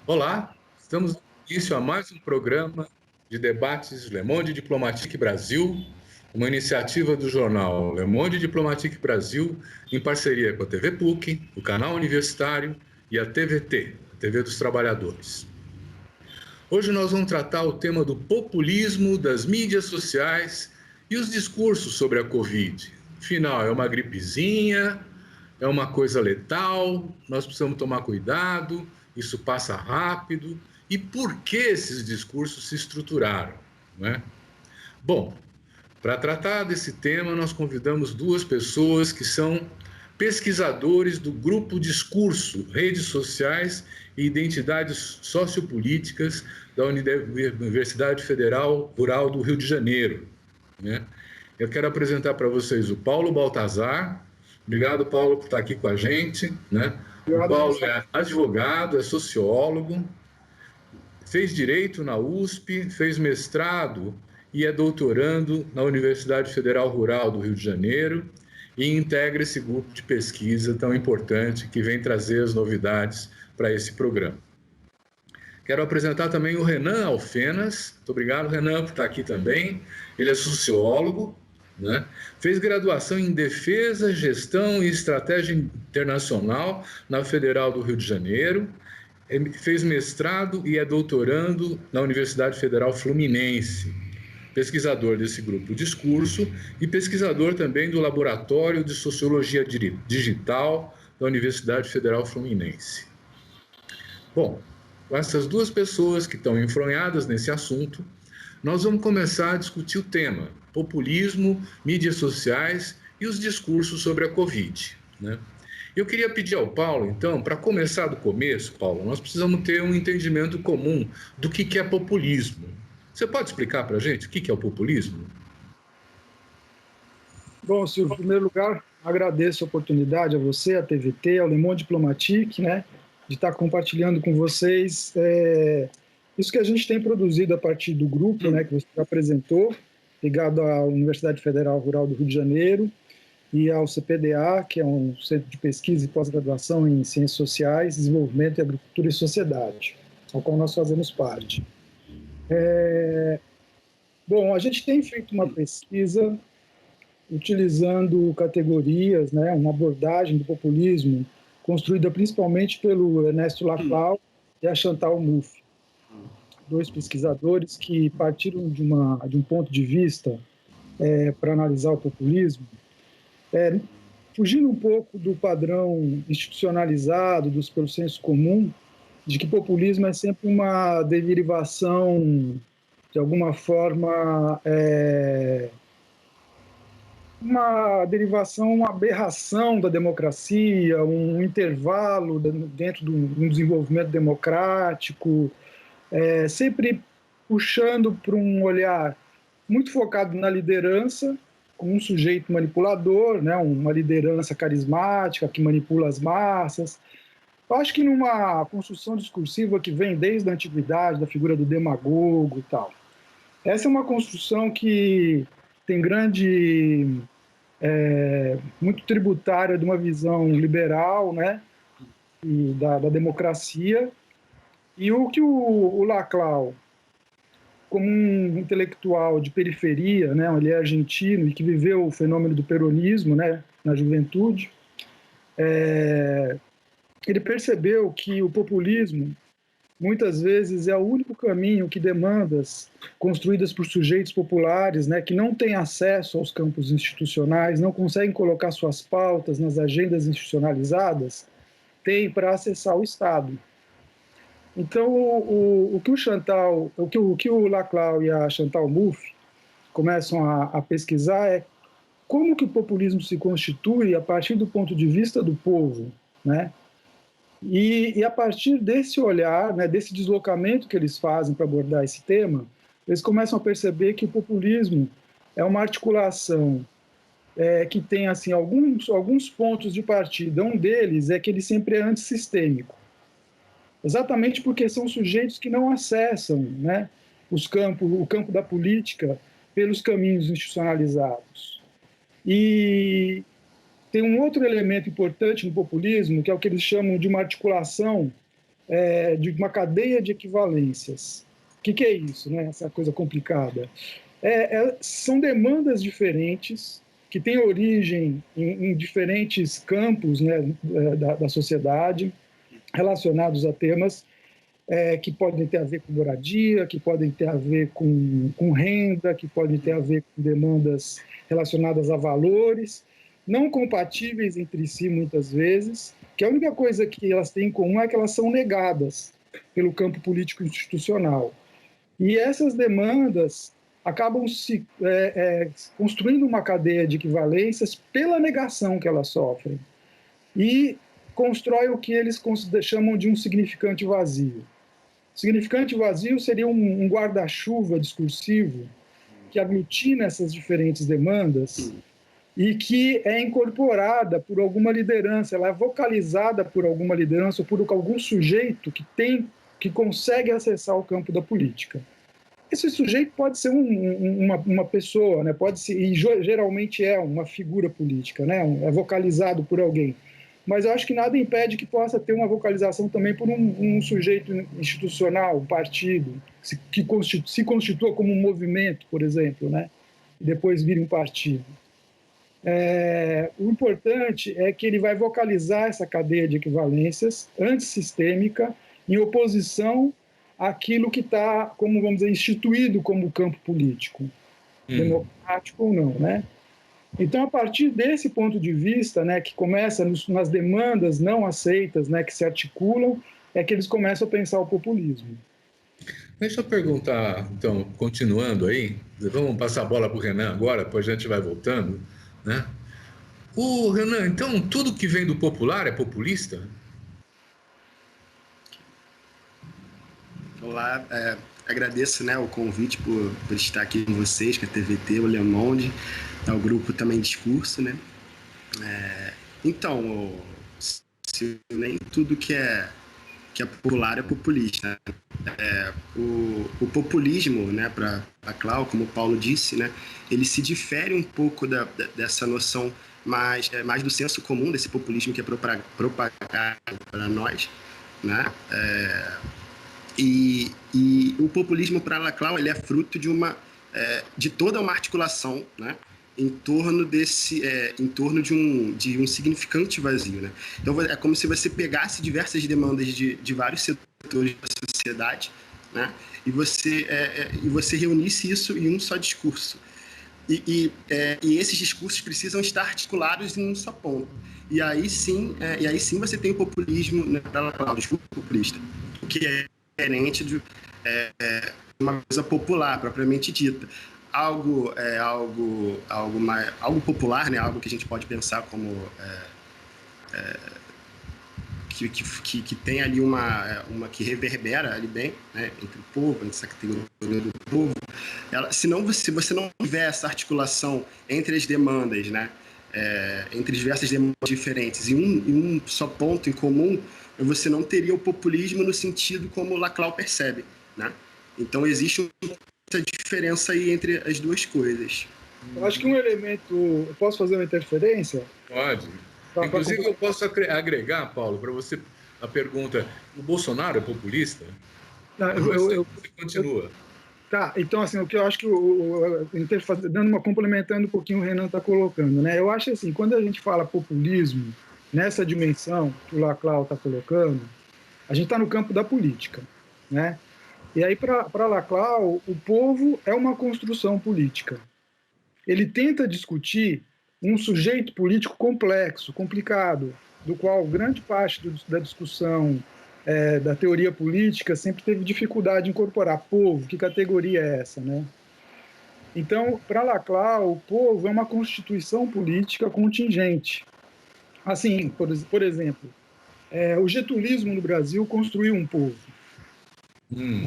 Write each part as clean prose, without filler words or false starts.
Olá, estamos no início a mais um programa de debates Le Monde Diplomatique Brasil, uma iniciativa do jornal Le Monde Diplomatique Brasil, em parceria com a TV PUC, o Canal Universitário e a TVT, a TV dos Trabalhadores. Hoje nós vamos tratar o tema do populismo das mídias sociais e os discursos sobre a Covid. Afinal, é uma gripezinha, é uma coisa letal, nós precisamos tomar cuidado, isso passa rápido. E por que esses discursos se estruturaram, né? Bom, para tratar desse tema, nós convidamos duas pessoas que são pesquisadores do grupo Discurso, Redes Sociais e Identidades Sociopolíticas da Universidade Federal Rural do Rio de Janeiro, né? Eu quero apresentar para vocês o Paulo Baltazar. Obrigado, Paulo, por estar aqui com a gente, né? O Paulo é advogado, é sociólogo, fez direito na USP, fez mestrado e é doutorando na Universidade Federal Rural do Rio de Janeiro e integra esse grupo de pesquisa tão importante que vem trazer as novidades para esse programa. Quero apresentar também o Renan Alfenas. Muito obrigado, Renan, por estar aqui também. Ele é sociólogo, né? Fez graduação em Defesa, Gestão e Estratégia Internacional na Federal do Rio de Janeiro. Ele fez mestrado e é doutorando na Universidade Federal Fluminense. Pesquisador desse grupo Discurso e pesquisador também do Laboratório de Sociologia Digital da Universidade Federal Fluminense. Bom, com essas duas pessoas que estão enfronhadas nesse assunto, nós vamos começar a discutir o tema: populismo, mídias sociais e os discursos sobre a Covid, né? Eu queria pedir ao Paulo, então, para começar do começo, Paulo, nós precisamos ter um entendimento comum do que é populismo. Você pode explicar para a gente o que é o populismo? Bom, Silvio, em primeiro lugar, agradeço a oportunidade a você, a TVT, ao Le Monde Diplomatique, né, de estar compartilhando com vocês isso que a gente tem produzido a partir do grupo, né, que você apresentou, ligado à Universidade Federal Rural do Rio de Janeiro e ao CPDA, que é um centro de pesquisa e pós-graduação em Ciências Sociais, Desenvolvimento e Agricultura e Sociedade, ao qual nós fazemos parte. Bom, a gente tem feito uma pesquisa utilizando categorias, né, uma abordagem do populismo construída principalmente pelo Ernesto Laclau e a Chantal Mouffe, dois pesquisadores que partiram de um ponto de vista para analisar o populismo, fugindo um pouco do padrão institucionalizado, pelo senso comum, de que populismo é sempre uma derivação, de alguma forma, uma aberração da democracia, um intervalo dentro de um desenvolvimento democrático, sempre puxando para um olhar muito focado na liderança, como um sujeito manipulador, né, uma liderança carismática que manipula as massas. Eu acho que numa construção discursiva que vem desde a antiguidade, da figura do demagogo e tal. Essa é uma construção que tem muito tributária de uma visão liberal, né, e da democracia, e o que o Laclau, como um intelectual de periferia, né, ele é argentino e que viveu o fenômeno do peronismo, né, na juventude, ele percebeu que o populismo muitas vezes é o único caminho que demandas construídas por sujeitos populares, né, que não têm acesso aos campos institucionais, não conseguem colocar suas pautas nas agendas institucionalizadas, têm para acessar o Estado. Então, o que o Laclau e a Chantal Mouffe começam a pesquisar é como que o populismo se constitui a partir do ponto de vista do povo, né? E a partir desse olhar, né, desse deslocamento que eles fazem para abordar esse tema, eles começam a perceber que o populismo é uma articulação que tem assim, alguns pontos de partida. Um deles é que ele sempre é antissistêmico, exatamente porque são sujeitos que não acessam, né, o campo da política pelos caminhos institucionalizados. E tem um outro elemento importante no populismo, que é o que eles chamam de uma articulação de uma cadeia de equivalências. O que é isso, né? Essa coisa complicada. São demandas diferentes que têm origem em diferentes campos, né, da sociedade, relacionados a temas que podem ter a ver com moradia, que podem ter a ver com renda, que podem ter a ver com demandas relacionadas a valores, não compatíveis entre si muitas vezes, que a única coisa que elas têm em comum é que elas são negadas pelo campo político institucional. E essas demandas acabam se construindo uma cadeia de equivalências pela negação que elas sofrem e constrói o que eles chamam de um significante vazio. Significante vazio seria um guarda-chuva discursivo que aglutina essas diferentes demandas e que é incorporada por alguma liderança, ela é vocalizada por alguma liderança ou por algum sujeito que consegue acessar o campo da política. Esse sujeito pode ser uma pessoa, né? Pode ser, e geralmente é uma figura política, né? É vocalizado por alguém. Mas eu acho que nada impede que possa ter uma vocalização também por um sujeito institucional, um partido, que se constitua como um movimento, por exemplo, né? E depois vira um partido. O importante é que ele vai vocalizar essa cadeia de equivalências antissistêmica em oposição àquilo que está, como vamos dizer, instituído como campo político, democrático ou não, né? Então, a partir desse ponto de vista, né, que começa nas demandas não aceitas, né, que se articulam, é que eles começam a pensar o populismo. Deixa eu perguntar, então, continuando aí, vamos passar a bola para o Renan agora, depois a gente vai voltando, né? O Renan, então, tudo que vem do popular é populista? Olá, agradeço, né, o convite por estar aqui com vocês, com a TVT, o Le Monde, o grupo também Discurso, né? Então, nem tudo que é popular é populista. O populismo, né, para a Clau, como o Paulo disse, né, ele se difere um pouco dessa noção mais do senso comum, desse populismo que é propagado para nós, né? E o populismo para Laclau ele é fruto de toda uma articulação, né, em torno de um significante vazio, né? Então é como se você pegasse diversas demandas de vários setores da sociedade, né, e você reunisse isso em um só discurso. E esses discursos precisam estar articulados em um só ponto. E aí sim você tem o populismo, né, para Laclau, o discurso populista, o que é diferente de uma coisa popular, propriamente dita. Algo popular, né? Algo que a gente pode pensar como que tem ali uma que reverbera ali bem, né, entre o povo, entre essa categoria do povo. Se você não tiver essa articulação entre as demandas, né, entre diversas demandas diferentes e um só ponto em comum, você não teria o populismo no sentido como Laclau percebe, né? Então existe essa diferença aí entre as duas coisas. Eu acho que um elemento... Eu posso fazer uma interferência? Pode. Inclusive, eu posso agregar, Paulo, para você a pergunta: o Bolsonaro é populista? Não, você continua. Tá, então, assim, o que eu acho que complementando um pouquinho o Renan está colocando, né? Eu acho assim, quando a gente fala populismo, nessa dimensão que o Laclau está colocando, a gente está no campo da política, né? E aí, para Laclau, o povo é uma construção política. Ele tenta discutir um sujeito político complexo, complicado, do qual grande parte da discussão da teoria política sempre teve dificuldade em incorporar. Povo, que categoria é essa, né? Então, para Laclau, o povo é uma constituição política contingente. Assim, por exemplo, o getulismo no Brasil construiu um povo.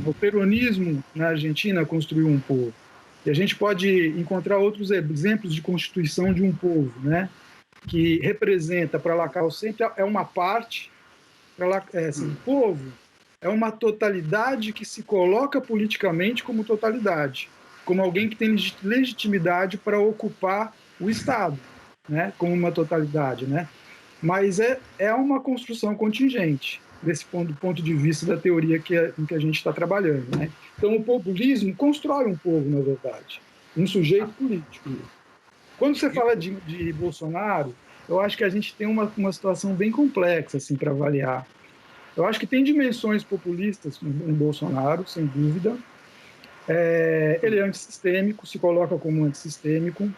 O peronismo na Argentina construiu um povo. E a gente pode encontrar outros exemplos de constituição de um povo, né? Que representa, para Laclau, sempre é uma parte. O povo é uma totalidade que se coloca politicamente como totalidade, como alguém que tem legitimidade para ocupar o Estado, né? Como uma totalidade, né? Mas é uma construção contingente. do ponto de vista da teoria em que a gente está trabalhando, né? Então, o populismo constrói um povo, na verdade, um sujeito político. Quando você fala de Bolsonaro, eu acho que a gente tem uma situação bem complexa assim, para avaliar. Eu acho que tem dimensões populistas em Bolsonaro, sem dúvida. Ele é antissistêmico, se coloca como antissistêmico.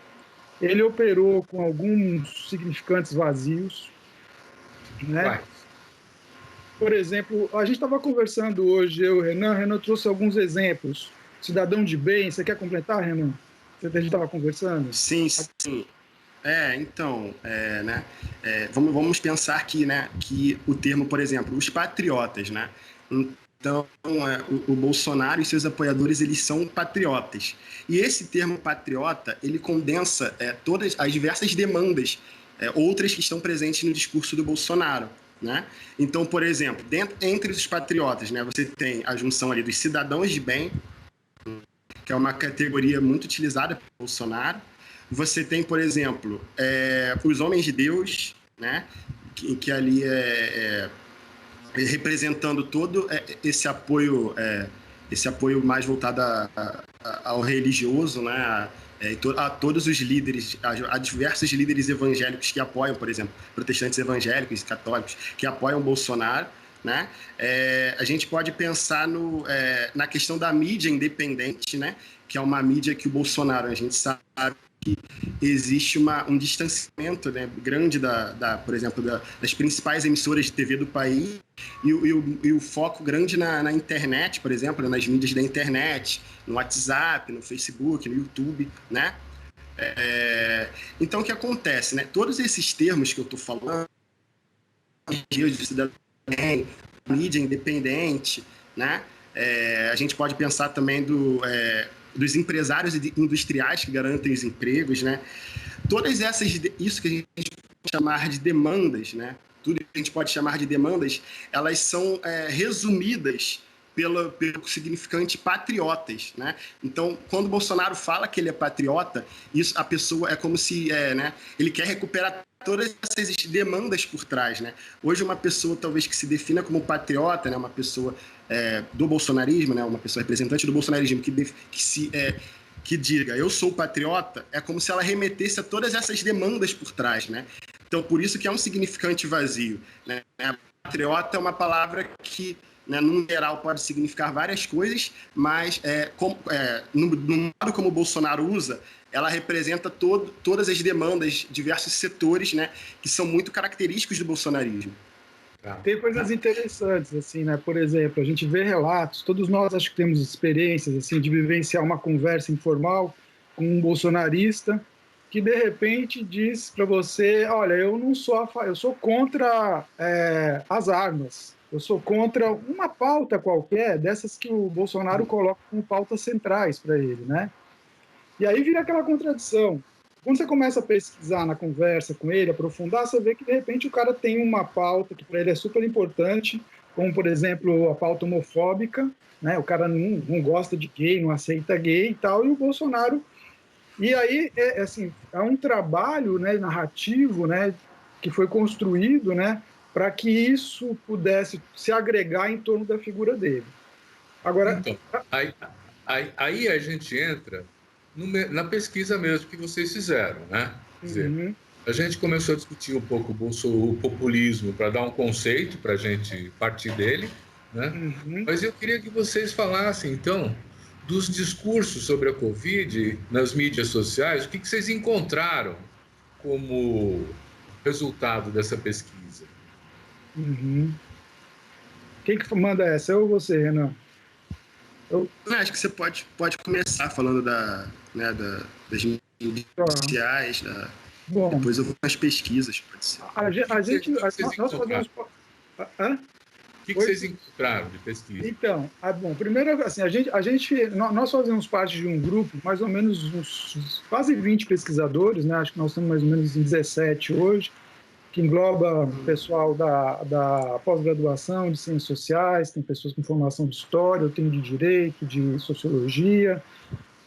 Ele operou com alguns significantes vazios, né? Por exemplo, a gente estava conversando hoje, eu e o Renan trouxe alguns exemplos. Cidadão de bem, você quer completar, Renan? A gente estava conversando? Sim, sim. Então, né, vamos pensar aqui, né, que o termo, por exemplo, os patriotas, né? Então, o Bolsonaro e seus apoiadores, eles são patriotas. E esse termo patriota, ele condensa todas as diversas demandas, outras que estão presentes no discurso do Bolsonaro, né? Então, por exemplo, entre os patriotas, né, você tem a junção ali dos cidadãos de bem, que é uma categoria muito utilizada pelo Bolsonaro. Você tem, por exemplo, os homens de Deus, né, que ali representando todo esse apoio mais voltado ao religioso, né, a todos os líderes, a diversos líderes evangélicos que apoiam, por exemplo, protestantes evangélicos e católicos que apoiam Bolsonaro, né? A gente pode pensar na questão da mídia independente, né, que é uma mídia que o Bolsonaro, a gente sabe que existe um distanciamento, né, grande por exemplo, das principais emissoras de TV do país e o foco grande na internet, por exemplo, nas mídias da internet, no WhatsApp, no Facebook, no YouTube, né? Então, o que acontece, né? Todos esses termos que eu estou falando, de cidadão, mídia independente, né? A gente pode pensar também dos empresários industriais que garantem os empregos, né? Todas isso que a gente pode chamar de demandas, né? Tudo que a gente pode chamar de demandas, elas são resumidas pelo significante patriotas, né? Então, quando o Bolsonaro fala que ele é patriota, a pessoa é como se, né, ele quer recuperar todas essas demandas por trás, né? Hoje uma pessoa talvez que se defina como patriota, né, uma pessoa do bolsonarismo, né, uma pessoa representante do bolsonarismo que diga eu sou patriota, é como se ela remetesse a todas essas demandas por trás, né? Então, por isso que é um significante vazio, né? Patriota é uma palavra que, né, no geral, pode significar várias coisas, mas no modo como o Bolsonaro usa, ela representa todas as demandas, diversos setores, né, que são muito característicos do bolsonarismo. Tem coisas interessantes, assim, né? Por exemplo, a gente vê relatos, todos nós acho que temos experiências assim, de vivenciar uma conversa informal com um bolsonarista que, de repente, diz para você, olha, eu sou contra as armas, eu sou contra uma pauta qualquer, dessas que o Bolsonaro coloca como pautas centrais para ele, né? E aí vira aquela contradição. Quando você começa a pesquisar na conversa com ele, aprofundar, você vê que, de repente, o cara tem uma pauta que para ele é super importante, como, por exemplo, a pauta homofóbica, né? O cara não gosta de gay, não aceita gay e tal, e o Bolsonaro... E aí, assim, é um trabalho, né, narrativo, né, que foi construído, né, para que isso pudesse se agregar em torno da figura dele. Agora... Então, aí a gente entra na pesquisa mesmo que vocês fizeram, né? Quer dizer, a gente começou a discutir um pouco o populismo para dar um conceito para a gente partir dele, né? Mas eu queria que vocês falassem, então, dos discursos sobre a Covid nas mídias sociais, o que vocês encontraram como resultado dessa pesquisa? Quem que manda essa? Eu ou você, Renan? Eu acho que você pode começar falando das mídias sociais, Bom, depois eu vou para as pesquisas, pode ser. Nós fazemos... O que vocês encontraram de pesquisa? Então, bom, primeiro, assim, nós fazemos parte de um grupo, mais ou menos uns quase 20 pesquisadores, né? Acho que nós estamos mais ou menos em 17 hoje, que engloba o pessoal da pós-graduação de ciências sociais, tem pessoas com formação de história, eu tenho de direito, de sociologia,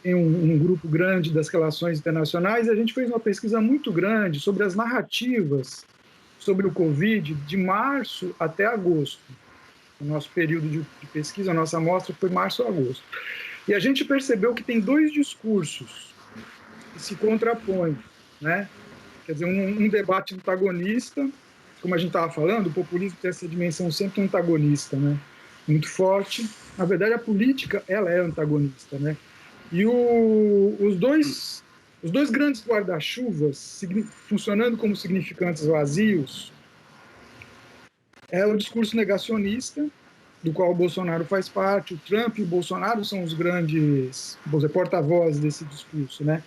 tem um grupo grande das relações internacionais, e a gente fez uma pesquisa muito grande sobre as narrativas sobre o Covid de março até agosto. o nosso período de pesquisa, a nossa amostra foi março a agosto. E a gente percebeu que tem dois discursos que se contrapõem, né? Quer dizer, um debate antagonista, como a gente estava falando, o populismo tem essa dimensão sempre antagonista, né? Muito forte. Na verdade, a política, ela é antagonista, né? E os dois grandes guarda-chuvas, funcionando como significantes vazios, é o discurso negacionista, do qual o Bolsonaro faz parte. O Trump e o Bolsonaro são os grandes porta-vozes desse discurso, né?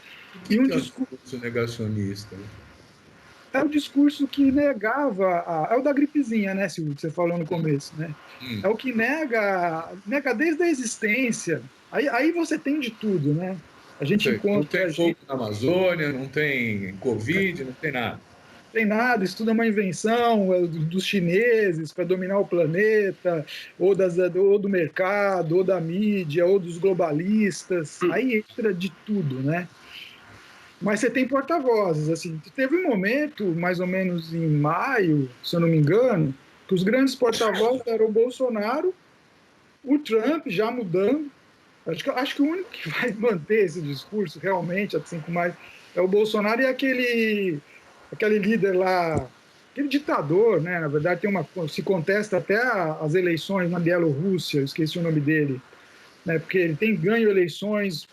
E um discurso negacionista? É o discurso que negava... É o da gripezinha, né, Silvio, que você falou no começo, né? É o que nega desde a existência. Aí você tem de tudo, né? A gente encontra... Não tem fogo na Amazônia, não tem Covid, não tem nada. Tem nada, isso tudo é uma invenção dos chineses para dominar o planeta, ou do mercado, ou da mídia, ou dos globalistas. Aí entra de tudo, né? Mas você tem porta-vozes, assim. Teve um momento, mais ou menos em maio, se eu não me engano, que os grandes porta-vozes eram o Bolsonaro, o Trump já mudando. Acho que o único que vai manter esse discurso realmente, assim, com mais, é o Bolsonaro e aquele líder lá, aquele ditador, né? Na verdade, se contesta até as eleições na Bielorrússia, eu esqueci o nome dele, né? Porque ele tem ganho eleições,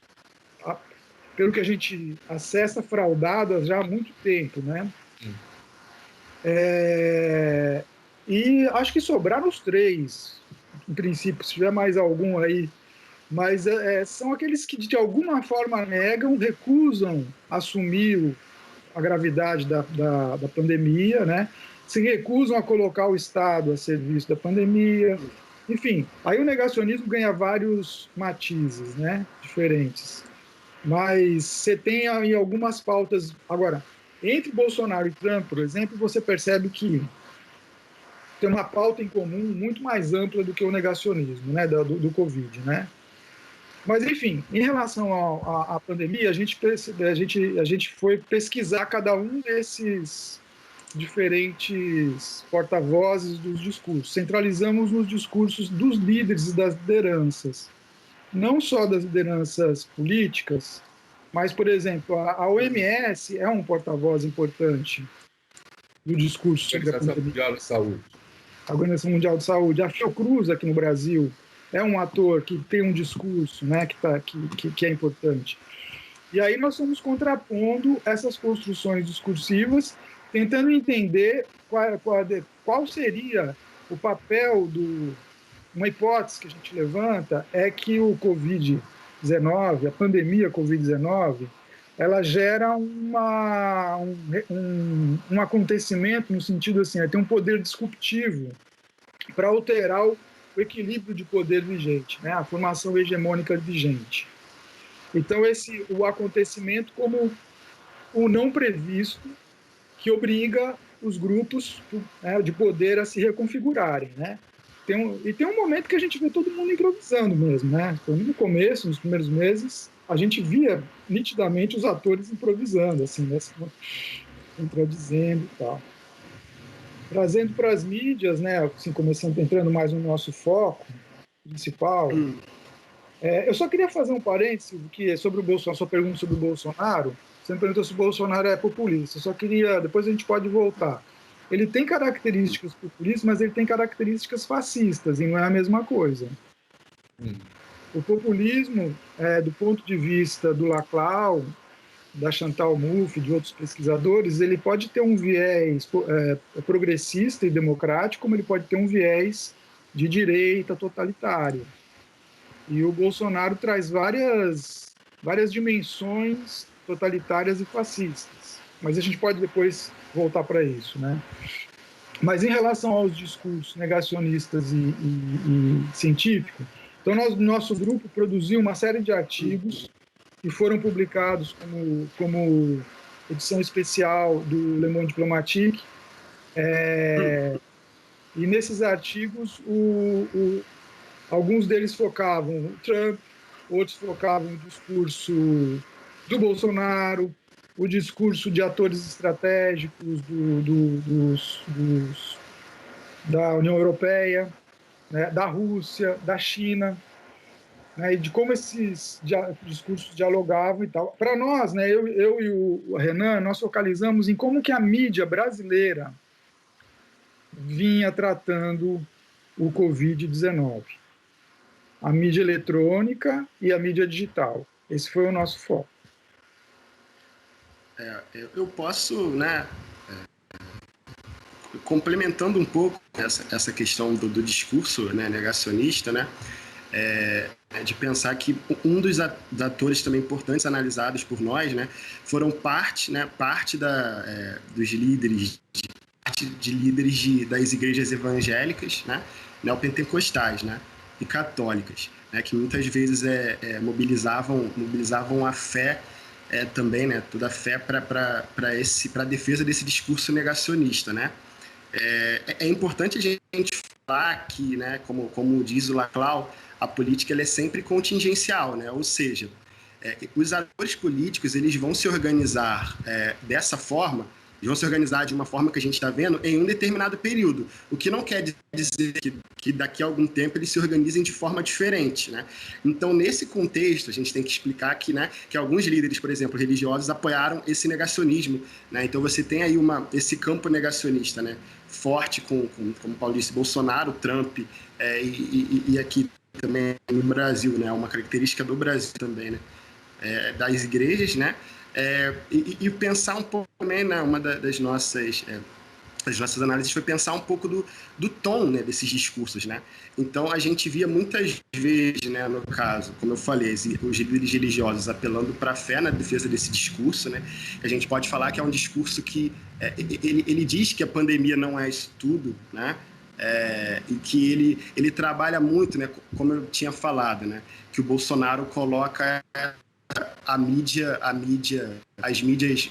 pelo que a gente acessa, fraudadas já há muito tempo, né? E acho que sobraram os três, em princípio, se tiver mais algum aí, mas são aqueles que de alguma forma negam, recusam assumir a gravidade da pandemia, né? Se recusam a colocar o Estado a serviço da pandemia, enfim. Aí o negacionismo ganha vários matizes, né? Diferentes. Mas você tem aí algumas pautas. Agora, entre Bolsonaro e Trump, por exemplo, você percebe que tem uma pauta em comum muito mais ampla do que o negacionismo, né? Do Covid, né? Mas, enfim, em relação à pandemia, a gente foi pesquisar cada um desses diferentes porta-vozes dos discursos. Centralizamos nos discursos dos líderes e das lideranças. Não só das lideranças políticas, mas, por exemplo, a OMS é um porta-voz importante do discurso sobre a pandemia. Mundial de Saúde. A Organização Mundial de Saúde. A Fiocruz, aqui no Brasil, é um ator que tem um discurso, né, que é importante. E aí nós estamos contrapondo essas construções discursivas, tentando entender qual seria o papel uma hipótese que a gente levanta é que o Covid-19, a pandemia Covid-19, ela gera um acontecimento no sentido assim, tem um poder disruptivo para alterar o equilíbrio de poder vigente, né? A formação hegemônica vigente. Então, o acontecimento como o não previsto que obriga os grupos, né, de poder a se reconfigurarem, né? Tem um momento que a gente vê todo mundo improvisando mesmo, né? Então, no começo, nos primeiros meses, a gente via nitidamente os atores improvisando, assim, né? Contradizendo e tal. Trazendo para as mídias, né? Assim, entrando mais no nosso foco principal. Eu só queria fazer um parênteses que sobre o Bolsonaro, sua pergunta sobre o Bolsonaro. Você me perguntou se o Bolsonaro é populista. Eu só queria, depois a gente pode voltar. Ele tem características populistas, mas ele tem características fascistas, e não é a mesma coisa. O populismo, do ponto de vista do Laclau, da Chantal Mouffe, de outros pesquisadores, ele pode ter um viés progressista e democrático, como ele pode ter um viés de direita totalitário. E o Bolsonaro traz várias dimensões totalitárias e fascistas. Mas a gente pode depois voltar para isso, né? Mas em relação aos discursos negacionistas e científicos, então nosso grupo produziu uma série de artigos que foram publicados como edição especial do Le Monde Diplomatique. E nesses artigos, alguns deles focavam o Trump, outros focavam o discurso do Bolsonaro, o discurso de atores estratégicos da União Europeia, né, da Rússia, da China, né, e de como esses discursos dialogavam e tal. Para nós, né, eu e o Renan, nós focalizamos em como que a mídia brasileira vinha tratando o Covid-19. A mídia eletrônica e a mídia digital. Esse foi o nosso foco. Eu posso, né, complementando um pouco essa questão do discurso, né, negacionista, né, de pensar que um dos atores também importantes analisados por nós, né, foram parte dos líderes, das igrejas evangélicas, né, neopentecostais, né, e católicas, né, que muitas vezes mobilizavam a fé também, né, toda a fé para a defesa desse discurso negacionista, né. É importante a gente falar que, né, como diz o Laclau, a política ela é sempre contingencial, né? Ou seja, os atores políticos eles vão se organizar dessa forma, eles vão se organizar de uma forma que a gente está vendo em um determinado período, o que não quer dizer que daqui a algum tempo eles se organizem de forma diferente, né? Então, nesse contexto, a gente tem que explicar que alguns líderes, por exemplo, religiosos, apoiaram esse negacionismo, né? Então, você tem aí esse campo negacionista, né, forte, como Paulo disse, Bolsonaro, Trump, e aqui também no Brasil, né, uma característica do Brasil também, né, das igrejas, né, e pensar um pouco também, né, uma das nossas análises foi pensar um pouco do tom, né, desses discursos, né. Então a gente via muitas vezes, né, no caso, como eu falei, os líderes religiosos apelando para a fé na defesa desse discurso, né. A gente pode falar que é um discurso que ele diz que a pandemia não é isso tudo, né. E que ele trabalha muito, né, como eu tinha falado, né, que o Bolsonaro coloca as mídias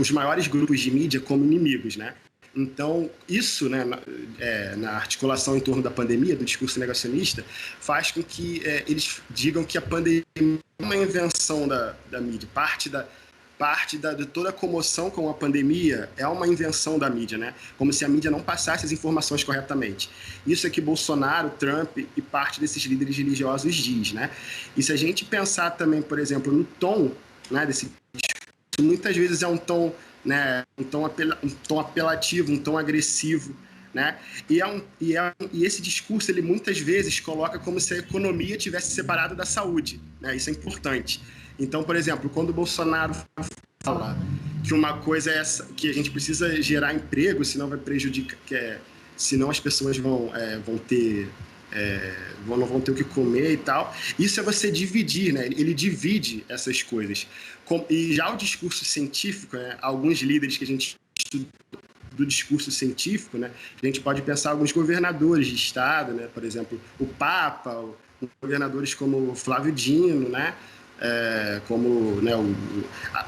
os maiores grupos de mídia como inimigos, né? Então, isso, né, na articulação em torno da pandemia, do discurso negacionista, faz com que eles digam que a pandemia é uma invenção da mídia, parte de toda a comoção com a pandemia é uma invenção da mídia, né? Como se a mídia não passasse as informações corretamente. Isso é que Bolsonaro, Trump e parte desses líderes religiosos diz, né? E se a gente pensar também, por exemplo, no tom, né, desse discurso, muitas vezes é um tom, né, um tom apelativo, um tom agressivo, né? E esse discurso ele muitas vezes coloca como se a economia tivesse separado da saúde, né? Isso é importante. Então, por exemplo, quando o Bolsonaro fala que uma coisa é essa, que a gente precisa gerar emprego, senão vai prejudicar, senão as pessoas não vão ter o que comer e tal. Isso é você dividir, né? Ele divide essas coisas. E já o discurso científico, né? Alguns líderes que a gente estuda do discurso científico, né? A gente pode pensar alguns governadores de estado, né? Por exemplo, o Papa, governadores como Flávio Dino, né? Como, né,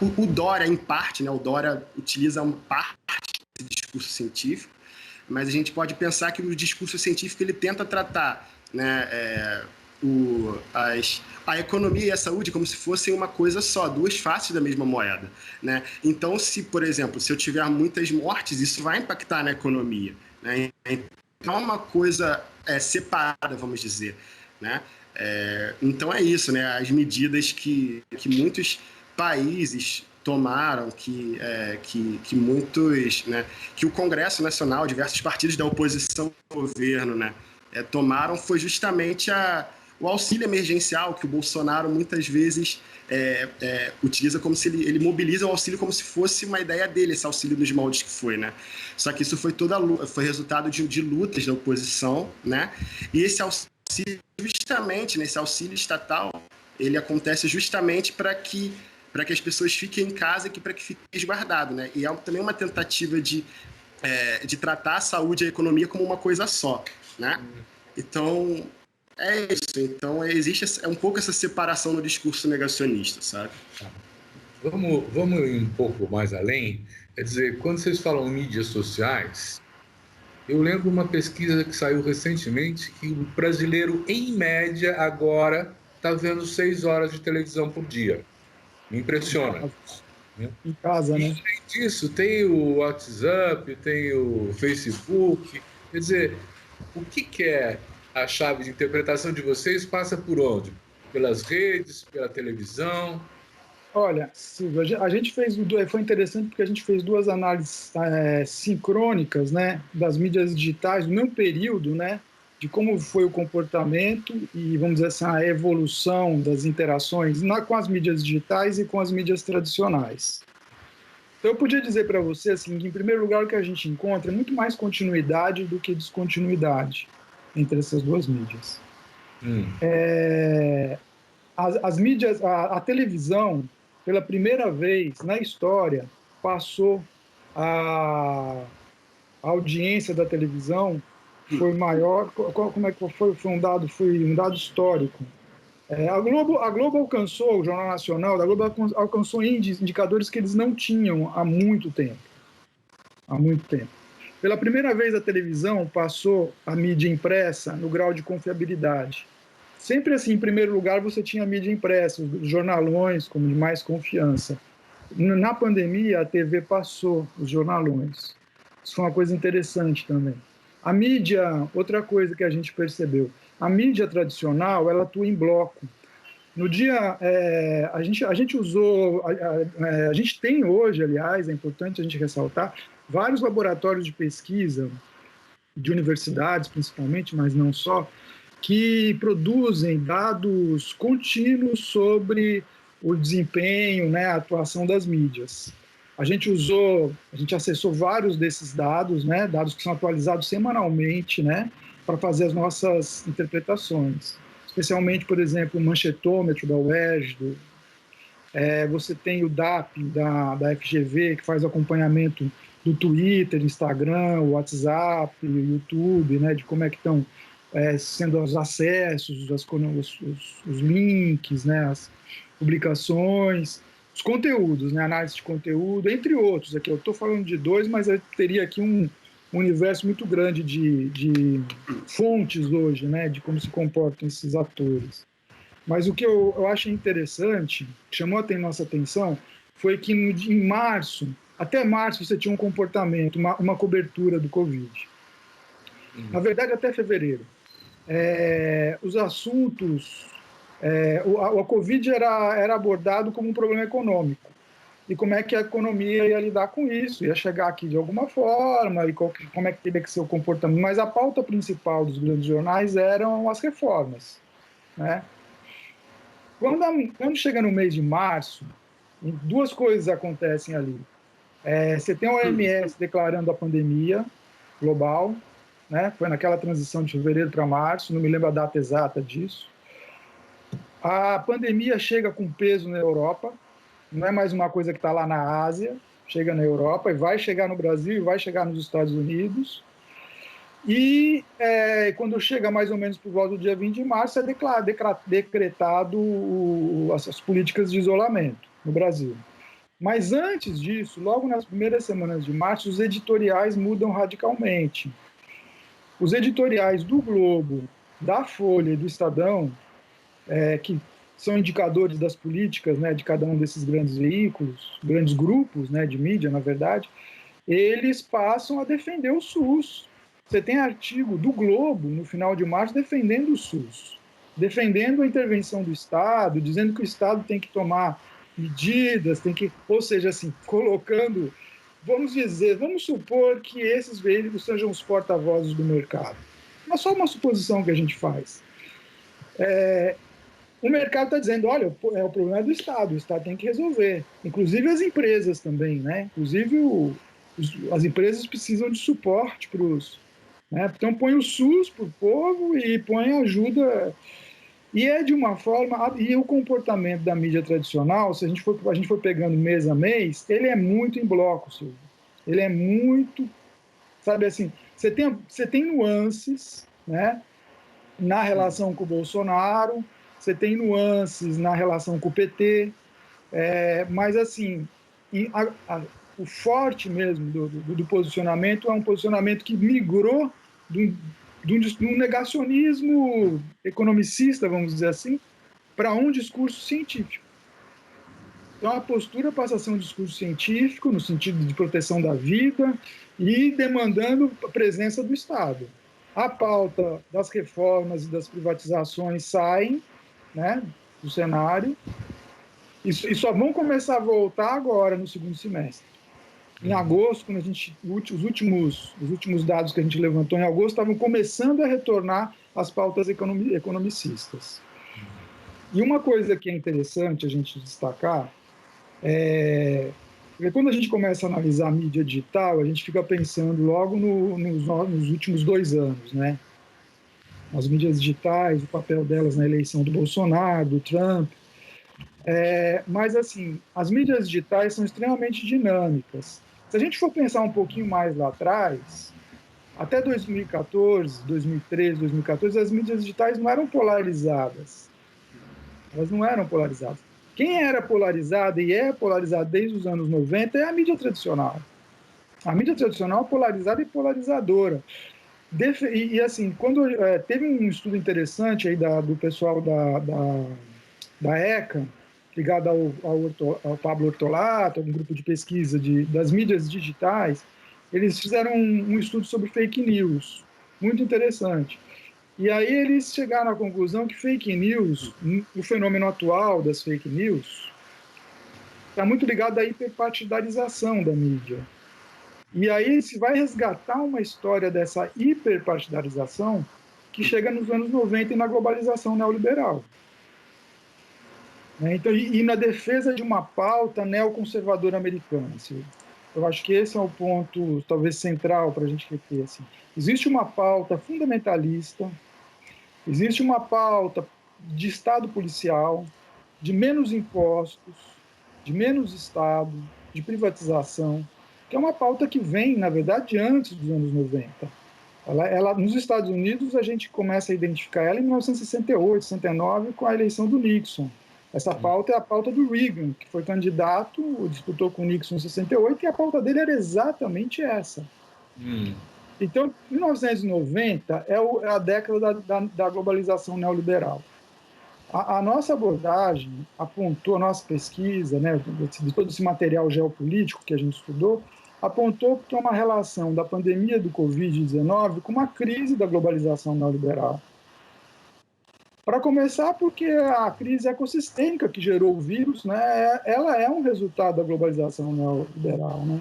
o Dória, em parte, né? O Dória utiliza uma parte desse discurso científico, mas a gente pode pensar que o discurso científico ele tenta tratar, né, a economia e a saúde como se fossem uma coisa só, duas faces da mesma moeda, né? Então, por exemplo, se eu tiver muitas mortes, isso vai impactar na economia, né? Então, é uma coisa separada, vamos dizer, né? Então é isso, né? As medidas que muitos países tomaram, que muitos, né, que o Congresso Nacional, diversos partidos da oposição ao governo, né, tomaram, foi justamente o auxílio emergencial, que o Bolsonaro muitas vezes utiliza como se ele mobiliza o auxílio como se fosse uma ideia dele, esse auxílio dos moldes que foi, né? Só que isso foi resultado de lutas da oposição, né? E esse auxílio, justamente, nesse auxílio estatal, ele acontece justamente para que as pessoas fiquem em casa e para que fique resguardado, né? E é também uma tentativa de tratar a saúde e a economia como uma coisa só, né? Então, é isso. Então, existe um pouco essa separação no discurso negacionista, sabe? Vamos ir um pouco mais além. Quer dizer, quando vocês falam mídias sociais, eu lembro uma pesquisa que saiu recentemente que o brasileiro, em média, agora está vendo 6 horas de televisão por dia. Me impressiona. Em casa, né? E, além disso, tem o WhatsApp, tem o Facebook. Quer dizer, O que é a chave de interpretação de vocês? Passa por onde? Pelas redes, pela televisão? Olha, Silvio, a gente fez, foi interessante porque a gente fez duas análises sincrônicas, né, das mídias digitais no mesmo período, né, de como foi o comportamento e, vamos dizer assim, a evolução das interações com as mídias digitais e com as mídias tradicionais. Então, eu podia dizer para você, assim, que, em primeiro lugar, o que a gente encontra é muito mais continuidade do que descontinuidade entre essas duas mídias. As mídias, a televisão, pela primeira vez na história, passou a audiência da televisão foi maior. Como é que foi? Foi um dado histórico. A Globo alcançou, o Jornal Nacional da Globo alcançou indicadores que eles não tinham há muito tempo. Há muito tempo. Pela primeira vez, a televisão passou a mídia impressa no grau de confiabilidade. Sempre assim, em primeiro lugar, você tinha a mídia impressa, os jornalões como de mais confiança. Na pandemia, a TV passou os jornalões. Isso foi uma coisa interessante também. A mídia, outra coisa que a gente percebeu, a mídia tradicional, ela atua em bloco. No dia, a gente usou, a gente tem hoje, aliás, é importante a gente ressaltar, vários laboratórios de pesquisa, de universidades principalmente, mas não só, que produzem dados contínuos sobre o desempenho, né, a atuação das mídias. A gente acessou vários desses dados, né, dados que são atualizados semanalmente, né, para fazer as nossas interpretações. Especialmente, por exemplo, o manchetômetro da UERJ, você tem o DAP da FGV, que faz acompanhamento do Twitter, Instagram, WhatsApp, YouTube, né, de como é que estão sendo os acessos, os links, né, as publicações, os conteúdos, né, análise de conteúdo, entre outros. Aqui eu estou falando de dois, mas eu teria aqui um universo muito grande de fontes hoje, né, de como se comportam esses atores. Mas o que eu achei interessante, chamou a nossa atenção, foi que em março, até março, você tinha um comportamento, uma cobertura do Covid. Na verdade, até fevereiro. Os assuntos... a Covid era abordado como um problema econômico. E como é que a economia ia lidar com isso? Ia chegar aqui de alguma forma, e como é que teria que ser o comportamento. Mas a pauta principal dos grandes jornais eram as reformas, né? Quando chega no mês de março, duas coisas acontecem ali. Você tem a OMS declarando a pandemia global, né? Foi naquela transição de fevereiro para março, não me lembro a data exata disso. A pandemia chega com peso na Europa, não é mais uma coisa que está lá na Ásia, chega na Europa e vai chegar no Brasil e vai chegar nos Estados Unidos. E quando chega mais ou menos por volta do dia 20 de março, é decretado as políticas de isolamento no Brasil. Mas antes disso, logo nas primeiras semanas de março, os editoriais mudam radicalmente. Os editoriais do Globo, da Folha e do Estadão, que são indicadores das políticas, né, de cada um desses grandes veículos, grandes grupos, né, de mídia, na verdade, eles passam a defender o SUS. Você tem artigo do Globo, no final de março, defendendo o SUS, defendendo a intervenção do Estado, dizendo que o Estado tem que tomar medidas, ou seja, assim, colocando, vamos supor que esses veículos sejam os porta-vozes do mercado. Mas só uma suposição que a gente faz. O mercado está dizendo, olha, o problema é do Estado, o Estado tem que resolver. Inclusive as empresas também, né? Inclusive as empresas precisam de suporte para os... Né? Então põe o SUS para o povo e põe ajuda... E é de uma forma... E o comportamento da mídia tradicional, se a gente for pegando mês a mês, ele é muito em bloco, Silvio. Ele é muito... Sabe assim, você tem nuances, né? Na relação com o Bolsonaro, você tem nuances na relação com o PT, mas assim, o forte mesmo do posicionamento é um posicionamento que migrou de um negacionismo economicista, vamos dizer assim, para um discurso científico. Então a postura passa a ser um discurso científico, no sentido de proteção da vida e demandando a presença do Estado. A pauta das reformas e das privatizações saem, né, do cenário e só vão começar a voltar agora no segundo semestre. Em agosto, quando os últimos dados que a gente levantou em agosto estavam começando a retornar às pautas economicistas. E uma coisa que é interessante a gente destacar porque quando a gente começa a analisar a mídia digital, a gente fica pensando logo nos últimos 2 anos, né? As mídias digitais, o papel delas na eleição do Bolsonaro, do Trump. Mas, assim, as mídias digitais são extremamente dinâmicas. Se a gente for pensar um pouquinho mais lá atrás, até 2014, 2013, 2014, as mídias digitais não eram polarizadas. Elas não eram polarizadas. Quem era polarizada e é polarizada desde os anos 90 é a mídia tradicional. A mídia tradicional é polarizada e polarizadora. E assim, quando teve um estudo interessante aí do pessoal da ECA, ligado ao Pablo Ortolato, um grupo de pesquisa das mídias digitais, eles fizeram um estudo sobre fake news, muito interessante. E aí eles chegaram à conclusão que fake news, o fenômeno atual das fake news, está muito ligado à hiperpartidarização da mídia. E aí se vai resgatar uma história dessa hiperpartidarização que chega nos anos 90 e na globalização neoliberal. Então, e na defesa de uma pauta neoconservadora americana. Eu acho que esse é o ponto, talvez, central para a gente reter. Assim. Existe uma pauta fundamentalista, existe uma pauta de Estado policial, de menos impostos, de menos Estado, de privatização, que é uma pauta que vem, na verdade, antes dos anos 90. Nos Estados Unidos, a gente começa a identificar ela em 1968, 69, com a eleição do Nixon. Essa pauta é a pauta do Reagan, que foi candidato, disputou com o Nixon em 68, e a pauta dele era exatamente essa. Então, 1990 é a década da globalização neoliberal. A nossa abordagem apontou, a nossa pesquisa, né, de todo esse material geopolítico que a gente estudou, apontou que é uma relação da pandemia do Covid-19 com uma crise da globalização neoliberal. Para começar, porque a crise ecossistêmica que gerou o vírus, né, ela é um resultado da globalização neoliberal, né?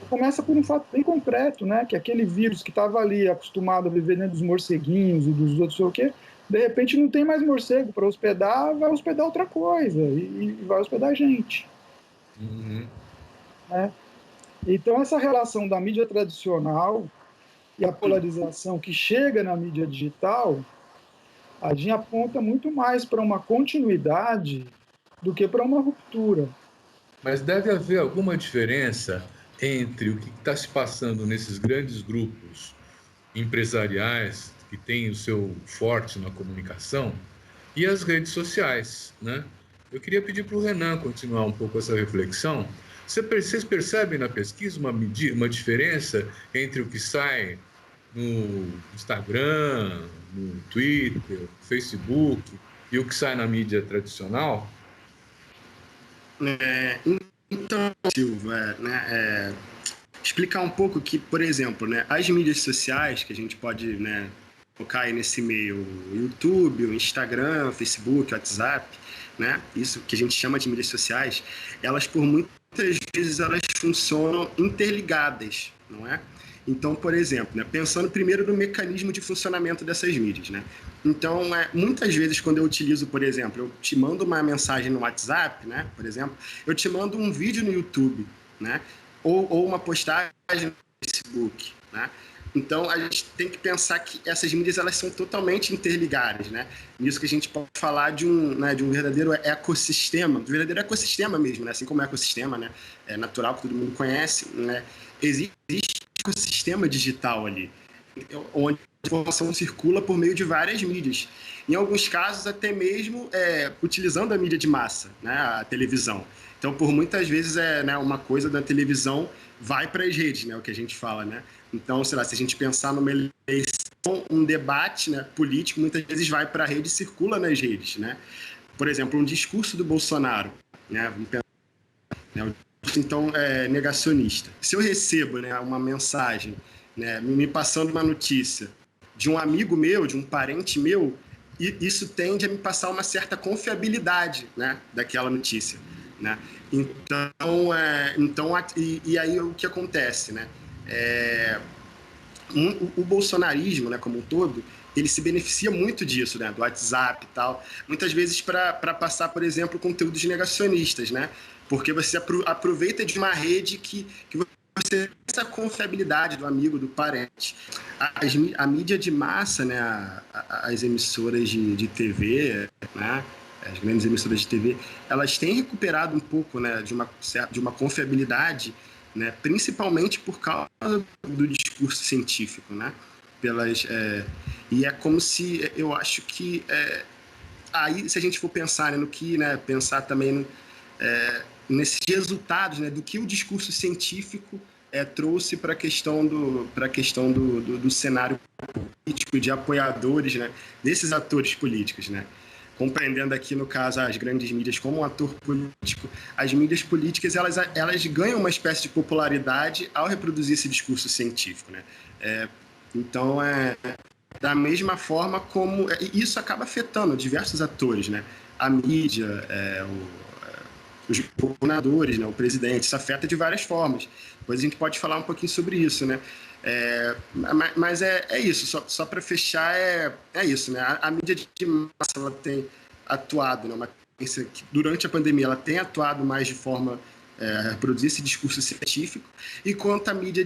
Começa por um fato bem concreto, né, que aquele vírus que estava ali acostumado a viver dentro dos morceguinhos e dos outros, sei o quê, de repente não tem mais morcego para hospedar, vai hospedar outra coisa e vai hospedar gente. Né? Então, essa relação da mídia tradicional e a polarização que chega na mídia digital, a gente aponta muito mais para uma continuidade do que para uma ruptura. Mas deve haver alguma diferença entre o que está se passando nesses grandes grupos empresariais que têm o seu forte na comunicação e as redes sociais, né? Eu queria pedir para o Renan continuar um pouco essa reflexão. Vocês percebem na pesquisa uma diferença entre o que sai no Instagram, no Twitter, no Facebook e o que sai na mídia tradicional? Então, Silva, explicar um pouco que, por exemplo, né, as mídias sociais, que a gente pode, né, colocar aí nesse meio, o YouTube, o Instagram, o Facebook, o WhatsApp, né, isso que a gente chama de mídias sociais, elas, por muitas vezes, elas funcionam interligadas, não é? Então, por exemplo, né, pensando primeiro no mecanismo de funcionamento dessas mídias, né? Então, muitas vezes, quando eu utilizo, por exemplo, eu te mando uma mensagem no WhatsApp, né, por exemplo, eu te mando um vídeo no YouTube, né, ou uma postagem no Facebook, né? Então, a gente tem que pensar que essas mídias elas são totalmente interligadas, né? Nisso que a gente pode falar de um verdadeiro ecossistema, do verdadeiro ecossistema mesmo, né? Assim como é ecossistema, né? É natural que todo mundo conhece, né? Existe um ecossistema digital ali, onde a informação circula por meio de várias mídias. Em alguns casos, até mesmo utilizando a mídia de massa, né? A televisão. Então, por muitas vezes, uma coisa da televisão vai para as redes, né? O que a gente fala, né? Então, sei lá, se a gente pensar numa eleição, um debate, né, político, muitas vezes vai para a rede e circula nas redes, né? Por exemplo, um discurso do Bolsonaro, né? Vamos pensar, né? Então, negacionista. Se eu recebo, né, uma mensagem, né, me passando uma notícia de um amigo meu, de um parente meu, e isso tende a me passar uma certa confiabilidade, né, daquela notícia, né? E aí o que acontece, né? O bolsonarismo, né, como um todo, ele se beneficia muito disso, né, do WhatsApp e tal, muitas vezes para passar, por exemplo, conteúdos negacionistas, né? Porque você aproveita de uma rede que você tem essa confiabilidade do amigo, do parente. A mídia de massa, né, as emissoras de TV, né, as grandes emissoras de TV, elas têm recuperado um pouco, né, de uma confiabilidade, né, principalmente por causa do discurso científico, né, e é como se, eu acho que aí, se a gente for pensar, né, no que, né, pensar também nesses resultados, né, do que o discurso científico trouxe para a questão do cenário político, de apoiadores, né, desses atores políticos, né? Compreendendo aqui, no caso, as grandes mídias como um ator político, as mídias políticas elas ganham uma espécie de popularidade ao reproduzir esse discurso científico, né? Então, da mesma forma como isso acaba afetando diversos atores, né? A mídia, os governadores, né? O presidente, isso afeta de várias formas. Depois a gente pode falar um pouquinho sobre isso, né? Mas é isso, só para fechar, é isso, né? A mídia de massa, ela tem atuado, né? Durante a pandemia, ela tem atuado mais de forma a produzir esse discurso científico, e quanto à mídia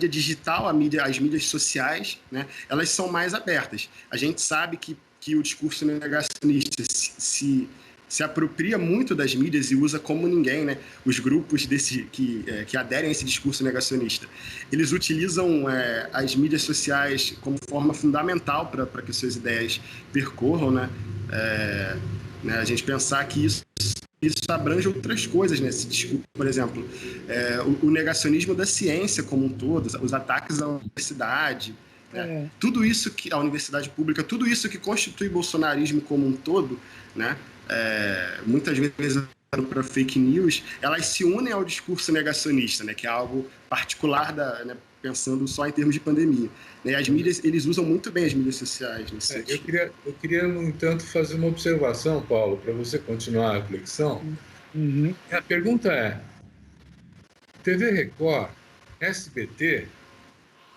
digital, as mídias sociais, né? Elas são mais abertas. A gente sabe que o discurso negacionista se apropria muito das mídias e usa como ninguém, né? Os grupos que aderem a esse discurso negacionista, eles utilizam as mídias sociais como forma fundamental para que suas ideias percorram, né? A gente pensar que isso abrange outras coisas, né? Esse discurso, por exemplo, o negacionismo da ciência como um todo, os ataques à universidade, né? Tudo isso a universidade pública, tudo isso que constitui bolsonarismo como um todo, né? Muitas vezes para fake news, elas se unem ao discurso negacionista, né? Que é algo particular né? Pensando só em termos de pandemia. Né? As mídias, eles usam muito bem as mídias sociais nesse sentido. Eu queria, no entanto, fazer uma observação, Paulo, para você continuar a reflexão. Uhum. A pergunta é: TV Record, SBT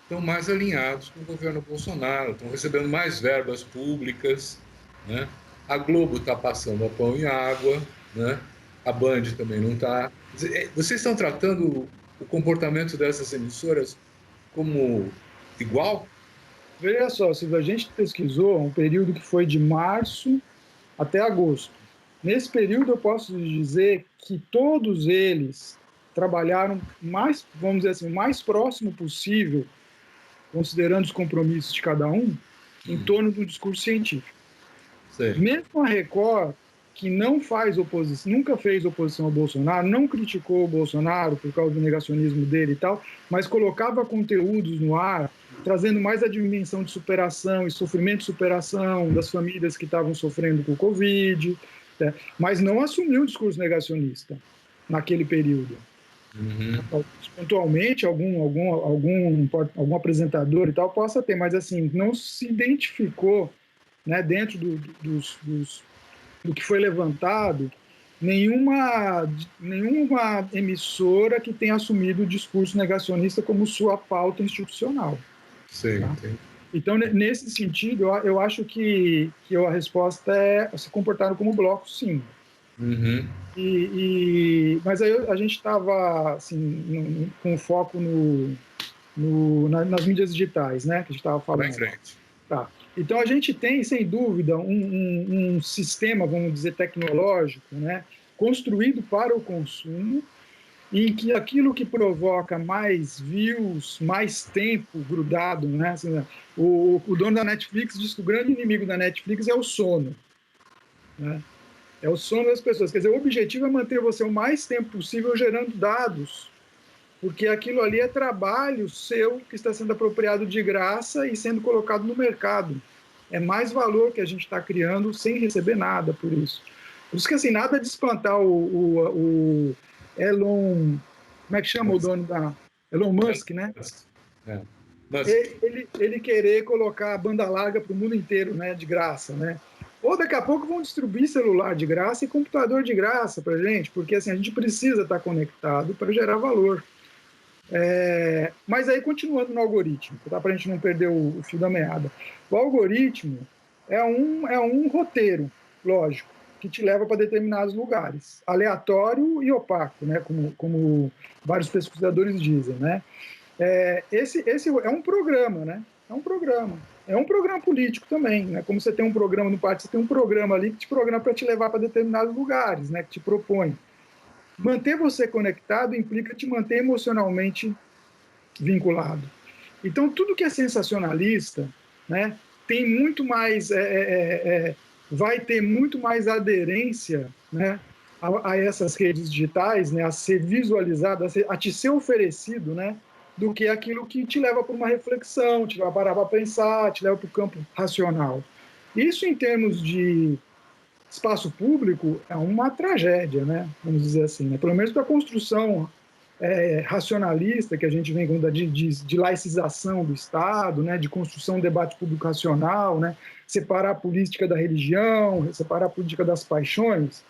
estão mais alinhados com o governo Bolsonaro, estão recebendo mais verbas públicas, né? A Globo está passando a pão e água, né? A Band também não está. Vocês estão tratando o comportamento dessas emissoras como igual? Veja só, Silvio, a gente pesquisou um período que foi de março até agosto. Nesse período, eu posso dizer que todos eles trabalharam mais, vamos dizer assim, o mais próximo possível, considerando os compromissos de cada um, em torno do discurso científico. Sim. Mesmo a Record, que não faz oposição, nunca fez oposição ao Bolsonaro, não criticou o Bolsonaro por causa do negacionismo dele e tal, mas colocava conteúdos no ar, trazendo mais a dimensão de superação e sofrimento de superação das famílias que estavam sofrendo com o Covid, né? Mas não assumiu o discurso negacionista naquele período. Uhum. Pontualmente, algum apresentador e tal possa ter, mas assim, não se identificou, né, dentro do que foi levantado, nenhuma emissora que tenha assumido o discurso negacionista como sua pauta institucional. Sim, tá? Então, nesse sentido, eu acho que a resposta é se comportaram como bloco, sim. Uhum. Mas aí a gente estava assim, com foco nas mídias digitais, né, que a gente estava falando. Vai em frente. Tá. Então, a gente tem, sem dúvida, um sistema, vamos dizer, tecnológico, né, construído para o consumo, em que aquilo que provoca mais views, mais tempo grudado, né, assim, o dono da Netflix diz que o grande inimigo da Netflix é o sono, né? É o sono das pessoas. Quer dizer, o objetivo é manter você o mais tempo possível gerando dados, porque aquilo ali é trabalho seu que está sendo apropriado de graça e sendo colocado no mercado. É mais valor que a gente está criando sem receber nada por isso. Por isso que, assim, nada de espantar o Elon... Como é que chama o dono da... Elon Musk, né? Mas, ele querer colocar a banda larga para o mundo inteiro, né, de graça, né? Ou daqui a pouco vão distribuir celular de graça e computador de graça para a gente, porque assim, a gente precisa estar conectado para gerar valor. Mas aí, continuando no algoritmo, tá, para a gente não perder o fio da meada. O algoritmo é um roteiro, lógico, que te leva para determinados lugares, aleatório e opaco, né, como vários pesquisadores dizem, né? Esse é um programa, né? É um programa. É um programa político também, né? Como você tem um programa no partido, você tem um programa ali que te programa para te levar para determinados lugares, né? Que te propõe. Manter você conectado implica te manter emocionalmente vinculado. Então, tudo que é sensacionalista, né? Tem muito mais, vai ter muito mais aderência, né? A essas redes digitais, né? A ser visualizado, a te ser oferecido, né? Do que aquilo que te leva para uma reflexão, te leva para pensar, te leva para o campo racional. Isso, em termos de espaço público, é uma tragédia, né? Vamos dizer assim, né? Pelo menos para a construção racionalista que a gente vem com de laicização do Estado, né? De construção de debate público racional, né? Separar a política da religião, separar a política das paixões.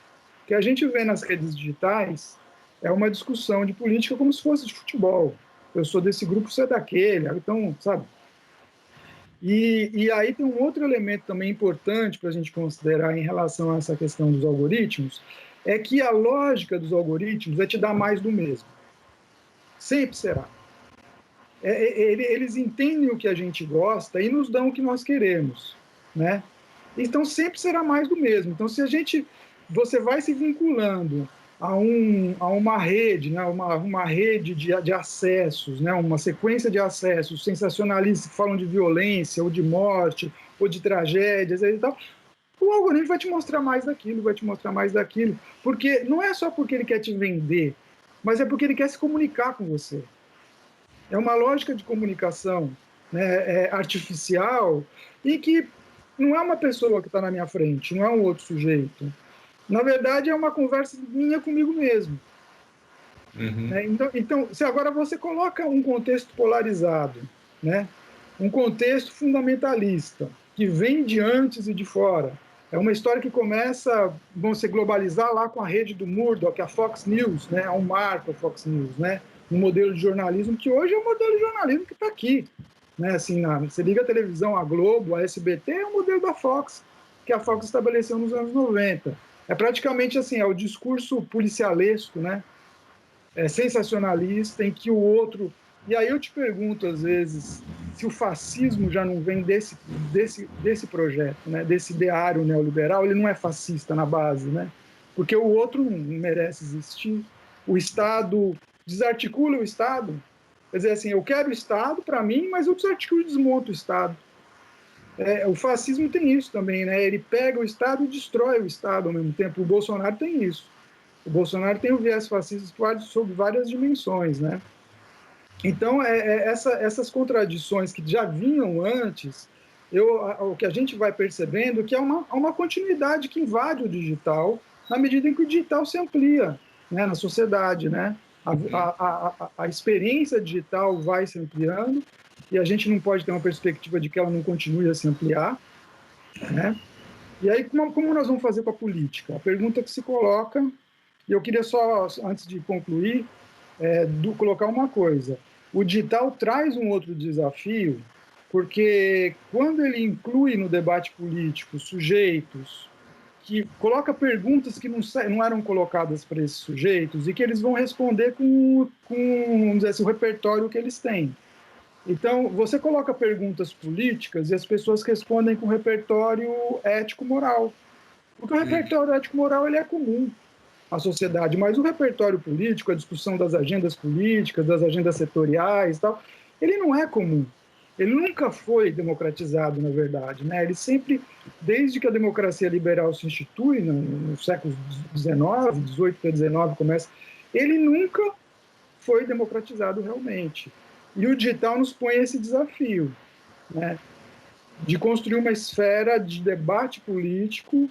O que a gente vê nas redes digitais é uma discussão de política como se fosse de futebol. Eu sou desse grupo, você é daquele, então, sabe? E aí tem um outro elemento também importante para a gente considerar em relação a essa questão dos algoritmos, é que a lógica dos algoritmos é te dar mais do mesmo. Sempre será. Eles entendem o que a gente gosta e nos dão o que nós queremos, né? Então sempre será mais do mesmo. Então se você vai se vinculando a uma rede, né? uma rede de acessos, né? Uma sequência de acessos sensacionalistas que falam de violência, ou de morte, ou de tragédias e tal, o algoritmo vai te mostrar mais daquilo, vai te mostrar mais daquilo, porque não é só porque ele quer te vender, mas é porque ele quer se comunicar com você. É uma lógica de comunicação, né, artificial, e que não é uma pessoa que está na minha frente, não é um outro sujeito. Na verdade, é uma conversa minha comigo mesmo. uhum. Né? Então, se agora você coloca um contexto polarizado, né, um contexto fundamentalista, que vem de antes e de fora, é uma história que começa, vão se globalizar lá com a rede do Murdoch, a Fox News, né, é um marco a Fox News, né, um modelo de jornalismo que hoje é um modelo de jornalismo que está aqui. Né, assim, você liga a televisão, a Globo, a SBT, é o modelo da Fox, que a Fox estabeleceu nos anos 90. É praticamente assim, é o discurso policialesco, né, sensacionalista, em que o outro... E aí eu te pergunto, às vezes, se o fascismo já não vem desse projeto, né, desse ideário neoliberal. Ele não é fascista na base, né? Porque o outro não merece existir. O Estado desarticula o Estado. Quer dizer, assim, eu quero o Estado para mim, mas eu desarticulo e desmonto o Estado. O fascismo tem isso também, né? Ele pega o Estado e destrói o Estado ao mesmo tempo. O Bolsonaro tem isso. O Bolsonaro tem o viés fascista sob várias dimensões, né? Então, essas contradições que já vinham antes, o que a gente vai percebendo que é uma continuidade que invade o digital na medida em que o digital se amplia, né, na sociedade, né? A experiência digital vai se ampliando e a gente não pode ter uma perspectiva de que ela não continue a se ampliar, né? E aí, como nós vamos fazer com a política? A pergunta que se coloca, e eu queria só, antes de concluir, colocar uma coisa. O digital traz um outro desafio, porque quando ele inclui no debate político sujeitos que coloca perguntas que não eram colocadas para esses sujeitos e que eles vão responder com vamos dizer assim, o repertório que eles têm. Então, você coloca perguntas políticas e as pessoas respondem com repertório ético-moral. Porque o repertório ético-moral ele é comum à sociedade, mas o repertório político, a discussão das agendas políticas, das agendas setoriais e tal, ele não é comum. Ele nunca foi democratizado, na verdade, né? Ele sempre, desde que a democracia liberal se institui, no século XIX, 18 para 19 começa, ele nunca foi democratizado realmente. E o digital nos põe esse desafio, né? De construir uma esfera de debate político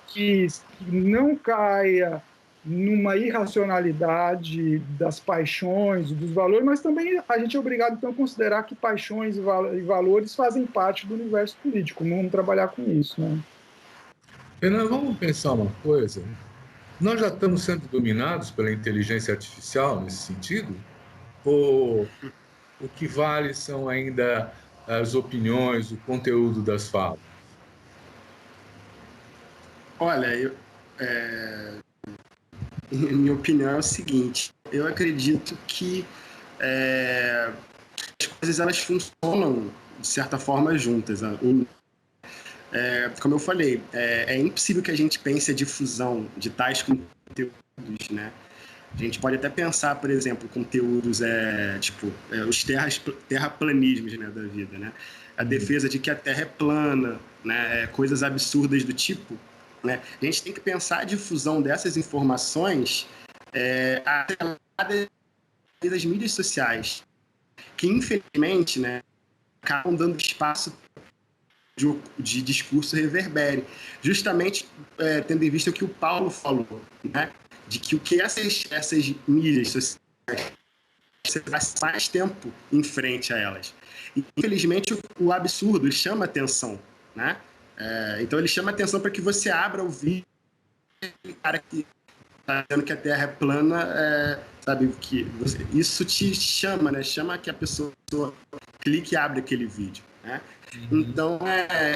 que não caia numa irracionalidade das paixões, dos valores, mas também a gente é obrigado, então, a considerar que paixões e valores fazem parte do universo político. Vamos trabalhar com isso, né? Renan, vamos pensar uma coisa. Nós já estamos sendo dominados pela inteligência artificial nesse sentido? Ou o que vale são ainda as opiniões, o conteúdo das falas? Olha, minha opinião é o seguinte: eu acredito que as coisas elas funcionam de certa forma juntas. Como eu falei, é impossível que a gente pense a difusão de tais conteúdos, né? A gente pode até pensar, por exemplo, conteúdos os terraplanismos, né, da vida, né? A defesa de que a Terra é plana, né? Coisas absurdas do tipo, né? A gente tem que pensar a difusão dessas informações atreladas às mídias sociais, que infelizmente, né, acabam dando espaço de discurso reverbere, justamente tendo em vista o que o Paulo falou, né? De que o que essas mídias sociais, você passa mais tempo em frente a elas. E, infelizmente, o absurdo ele chama atenção, né? Então, ele chama atenção para que você abra o vídeo, o cara que está dizendo que a Terra é plana, sabe, isso te chama, né? Chama que a pessoa clique e abre aquele vídeo, né? Então,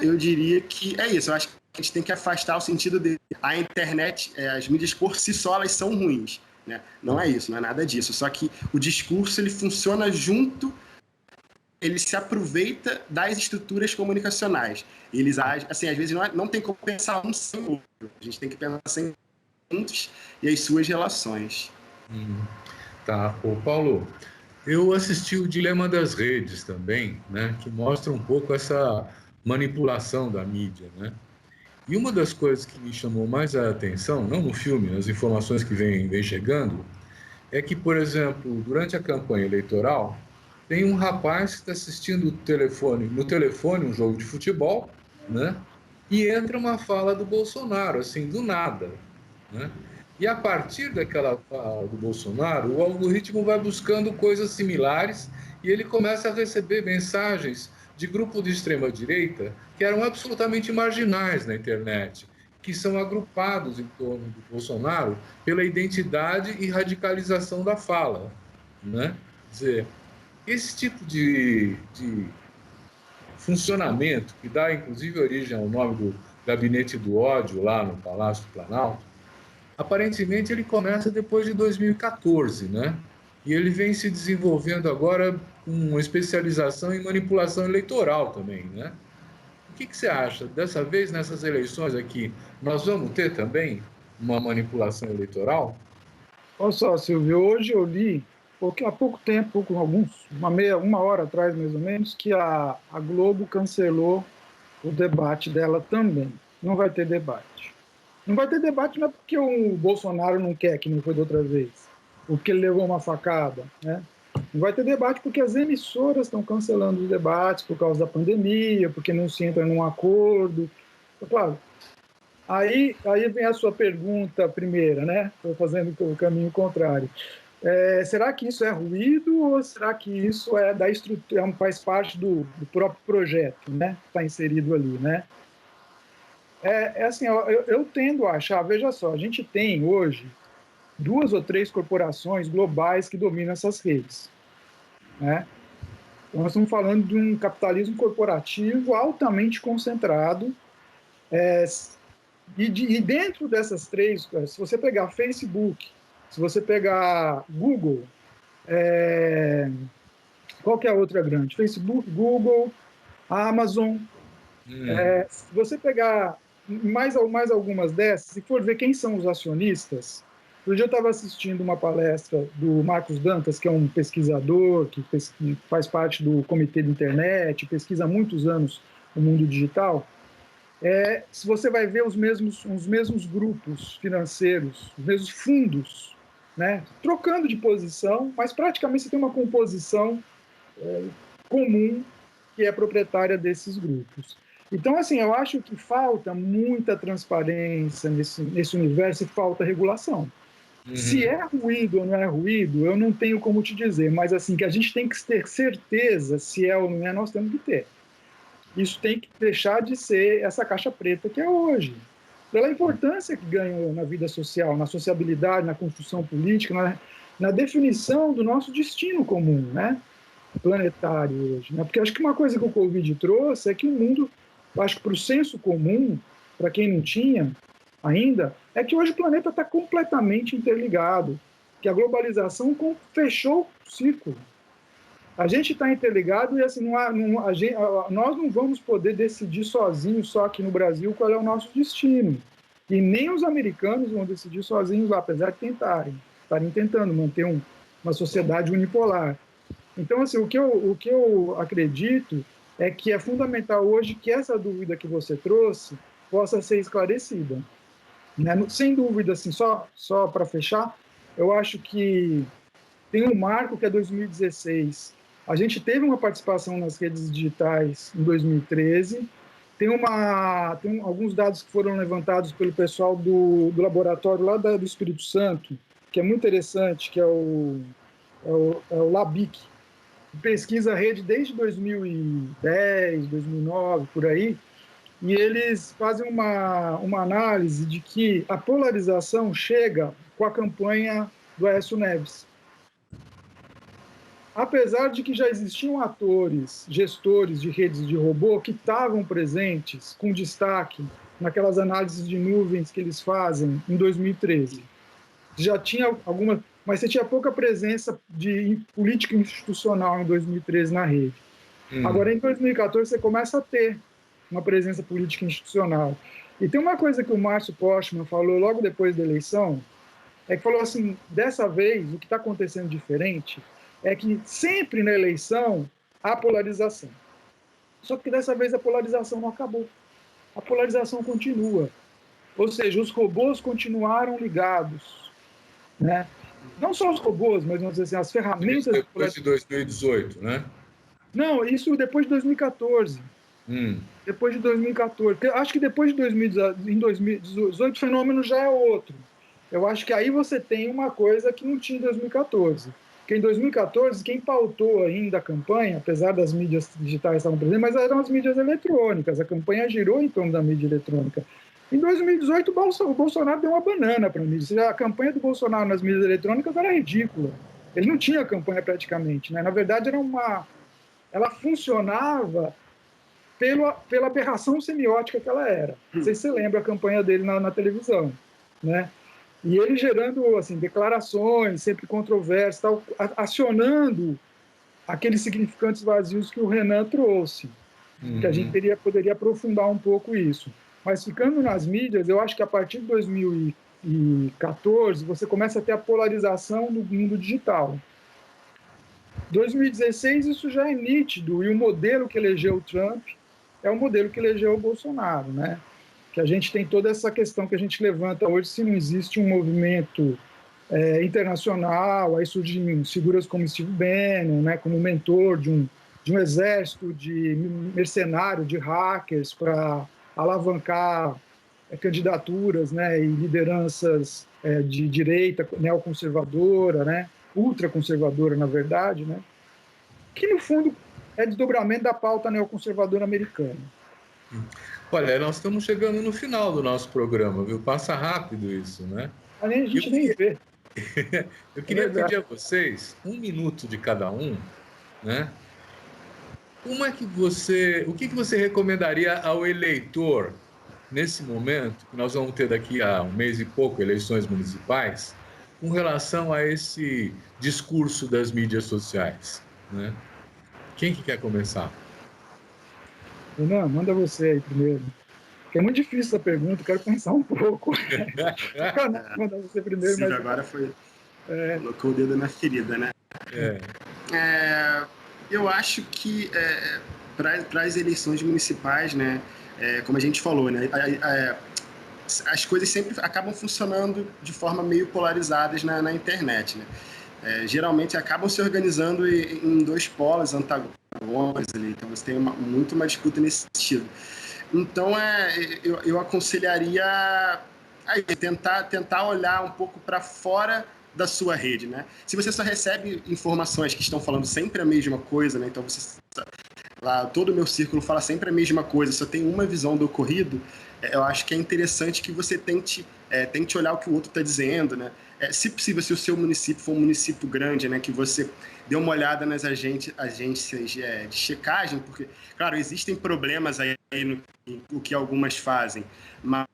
eu diria que é isso. Eu acho que a gente tem que afastar o sentido de a internet, as mídias por si só, elas são ruins, né? Não é isso, não é nada disso. Só que o discurso, ele funciona junto, ele se aproveita das estruturas comunicacionais. Eles, assim, às vezes não tem como pensar um sem o outro. A gente tem que pensar sem juntos e as suas relações. Tá. Ô, Paulo, eu assisti o Dilema das Redes também, né, que mostra um pouco essa manipulação da mídia, né? E uma das coisas que me chamou mais a atenção, não no filme, nas informações que vem chegando, é que, por exemplo, durante a campanha eleitoral, tem um rapaz que está assistindo no telefone um jogo de futebol, né? E entra uma fala do Bolsonaro, assim, do nada, né? E a partir daquela fala do Bolsonaro, o algoritmo vai buscando coisas similares e ele começa a receber mensagens de grupos de extrema-direita que eram absolutamente marginais na internet, que são agrupados em torno do Bolsonaro pela identidade e radicalização da fala, né? Quer dizer, esse tipo de funcionamento, que dá inclusive origem ao nome do Gabinete do Ódio lá no Palácio do Planalto, aparentemente ele começa depois de 2014, né? E ele vem se desenvolvendo agora com uma especialização em manipulação eleitoral também, né? O que você acha? Dessa vez, nessas eleições aqui, nós vamos ter também uma manipulação eleitoral? Olha só, Silvio, hoje eu li, porque há pouco tempo, uma hora atrás mais ou menos, que a Globo cancelou o debate dela também. Não vai ter debate. Não vai ter debate não é porque o Bolsonaro não quer, que não foi da outra vez, ou porque ele levou uma facada, né? Não vai ter debate porque as emissoras estão cancelando os debates por causa da pandemia, porque não se entra num acordo. Claro, aí vem a sua pergunta primeira, né? Estou fazendo o caminho contrário. Será que isso é ruído ou será que isso é da estrutura, faz parte do próprio projeto, né? Está inserido ali, né? Assim, eu tendo a achar, veja só, a gente tem hoje 2 ou 3 corporações globais que dominam essas redes, né? Então, nós estamos falando de um capitalismo corporativo altamente concentrado, e dentro dessas 3, se você pegar Facebook, se você pegar Google, qual que é a outra grande? Facebook, Google, Amazon. Se você pegar mais algumas dessas, se for ver quem são os acionistas, hoje eu estava assistindo uma palestra do Marcos Dantas, que é um pesquisador que faz parte do Comitê de Internet, pesquisa há muitos anos o mundo digital. Se você vai ver os mesmos grupos financeiros, os mesmos fundos, né, trocando de posição, mas praticamente você tem uma composição comum que é proprietária desses grupos. Então, assim, eu acho que falta muita transparência nesse universo e falta regulação. Se é ruído ou não é ruído, eu não tenho como te dizer, mas assim, que a gente tem que ter certeza se é ou não é, nós temos que ter. Isso tem que deixar de ser essa caixa preta que é hoje. Pela importância que ganhou na vida social, na sociabilidade, na construção política, na definição do nosso destino comum, né? Planetário hoje. Né? Porque acho que uma coisa que o Covid trouxe é que o mundo, acho que para o senso comum, para quem não tinha ainda, é que hoje o planeta está completamente interligado, que a globalização fechou o círculo. A gente está interligado e assim, nós não vamos poder decidir sozinhos, só aqui no Brasil, qual é o nosso destino. E nem os americanos vão decidir sozinhos lá, apesar de estarem tentando manter uma sociedade unipolar. Então, assim, o que eu acredito é que é fundamental hoje que essa dúvida que você trouxe possa ser esclarecida. Né? Sem dúvida, assim, só para fechar, eu acho que tem um marco que é 2016. A gente teve uma participação nas redes digitais em 2013. Tem alguns dados que foram levantados pelo pessoal do laboratório lá do Espírito Santo, que é muito interessante, que é o LABIC, que pesquisa a rede desde 2010, 2009, por aí, e eles fazem uma análise de que a polarização chega com a campanha do Aécio Neves. Apesar de que já existiam atores, gestores de redes de robô que estavam presentes com destaque naquelas análises de nuvens que eles fazem em 2013. Já tinha alguma, mas você tinha pouca presença de política institucional em 2013 na rede. Agora, em 2014, você começa a ter uma presença política institucional. E tem uma coisa que o Márcio Postman falou logo depois da eleição, é que falou assim, dessa vez, o que está acontecendo diferente é que sempre na eleição há polarização. Só que dessa vez a polarização não acabou. A polarização continua. Ou seja, os robôs continuaram ligados. Né? Não só os robôs, mas vamos dizer assim, as ferramentas... Isso depois de 2018, né? Não, isso depois de 2014. Depois de 2014. Acho que depois de 2018 o fenômeno já é outro. Eu acho que aí você tem uma coisa que não tinha em 2014. Porque em 2014, quem pautou ainda a campanha, apesar das mídias digitais estavam presentes, mas eram as mídias eletrônicas. A campanha girou em torno da mídia eletrônica. Em 2018, o Bolsonaro deu uma banana para a mídia. A campanha do Bolsonaro nas mídias eletrônicas era ridícula. Ele não tinha campanha praticamente. Né? Na verdade, ela funcionava pela aberração semiótica que ela era. Não sei se você lembra a campanha dele na televisão. Né? E ele gerando assim, declarações, sempre controversas, tal, acionando aqueles significantes vazios que o Renan trouxe. Que a gente poderia aprofundar um pouco isso. Mas ficando nas mídias, eu acho que a partir de 2014 você começa a ter a polarização do mundo digital. 2016 isso já é nítido, e o modelo que elegeu o Trump é o modelo que elegeu o Bolsonaro, né? Que a gente tem toda essa questão que a gente levanta hoje, se não existe um movimento internacional, aí surgem figuras como Steve Bannon, né, como mentor de um exército de mercenários, de hackers, para alavancar candidaturas, né, e lideranças de direita neoconservadora, né, ultraconservadora, na verdade, né, que, no fundo, é desdobramento da pauta neoconservadora americana. Olha, nós estamos chegando no final do nosso programa, viu? Passa rápido isso, né? A gente nem vê. Eu queria pedir a vocês 1 minuto de cada um, né? O que você recomendaria ao eleitor nesse momento, que nós vamos ter daqui a um mês e pouco eleições municipais, com relação a esse discurso das mídias sociais, né? Quem que quer começar? Renan, manda você aí primeiro. Porque é muito difícil essa pergunta, quero pensar um pouco. Manda você primeiro. Sim, mas agora foi... colocou o dedo na ferida, né? Eu acho que para as eleições municipais, né, como a gente falou, né, as coisas sempre acabam funcionando de forma meio polarizadas na internet, né? Geralmente acabam se organizando em dois polos antagônicos ali, então você tem uma disputa nesse sentido. Então eu aconselharia aí, tentar olhar um pouco para fora da sua rede, né? Se você só recebe informações que estão falando sempre a mesma coisa, né? Então você lá, todo o meu círculo fala sempre a mesma coisa, só tem uma visão do ocorrido, eu acho que é interessante que você tente olhar o que o outro está dizendo, né? Se possível, se o seu município for um município grande, né, que você dê uma olhada nas agências de checagem, porque, claro, existem problemas aí no que algumas fazem, mas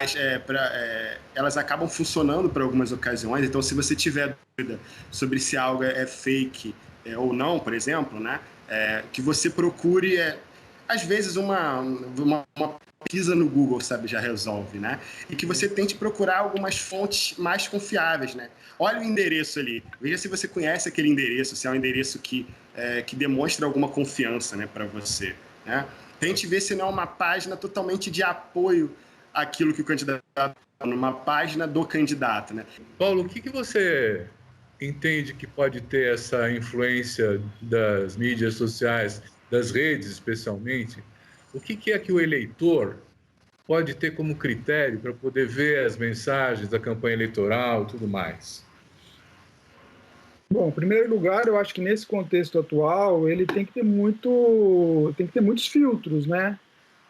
elas acabam funcionando para algumas ocasiões. Então, se você tiver dúvida sobre se algo é fake ou não, por exemplo, né, que você procure, às vezes, uma pesquisa no Google, sabe, já resolve, né? E que você tente procurar algumas fontes mais confiáveis, né? Olha o endereço ali, veja se você conhece aquele endereço, se é um endereço que demonstra alguma confiança, né, para você, né? Tente ver se não é uma página totalmente de apoio àquilo que o candidato está, numa página do candidato, né? Paulo, o que você entende que pode ter essa influência das mídias sociais, das redes especialmente? O que é que o eleitor pode ter como critério para poder ver as mensagens da campanha eleitoral e tudo mais? Bom, em primeiro lugar, eu acho que nesse contexto atual, ele tem que ter muitos filtros, né?